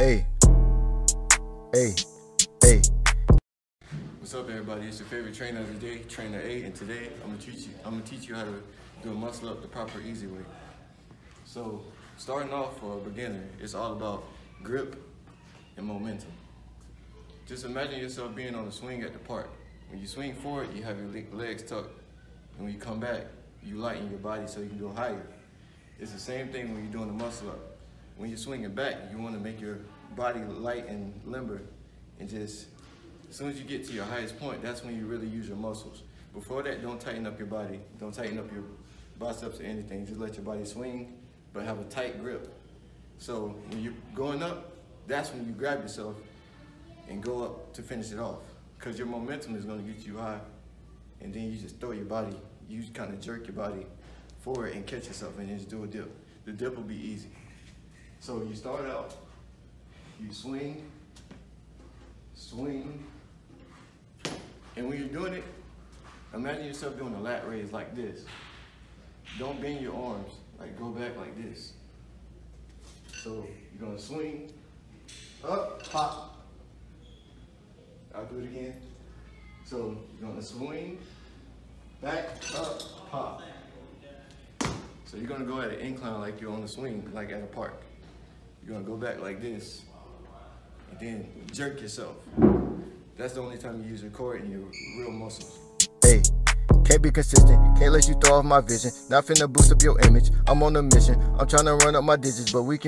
Hey, hey, hey. What's up, everybody? It's your favorite trainer of the day, Trainer A, and today I'm gonna teach you how to do a muscle up the proper, easy way. So, starting off for a beginner, it's all about grip and momentum. Just imagine yourself being on a swing at the park. When you swing forward, you have your legs tucked, and when you come back, you lighten your body so you can go higher. It's the same thing when you're doing the muscle up. When you're swinging back, you want to make your body light and limber, and just as soon as you get to your highest point, that's when you really use your muscles. Before that, don't tighten up your body. Don't tighten up your biceps or anything. Just let your body swing, but have a tight grip. So when you're going up, that's when you grab yourself and go up to finish it off. Because your momentum is going to get you high, and then you just throw your body, you kind of jerk your body forward and catch yourself and just do a dip. The dip will be easy. So you start out, you swing, swing, and when you're doing it, imagine yourself doing a lat raise like this. Don't bend your arms, like go back like this. So you're gonna swing, up, pop. I'll do it again. So you're gonna swing, back, up, pop. So you're gonna go at an incline like you're on the swing, like at a park. You're gonna go back like this, and then jerk yourself. That's the only time you use your core and your real muscles. Hey, can't be consistent, can't let you throw off my vision. Not finna boost up your image, I'm on a mission. I'm trying to run up my digits, but we can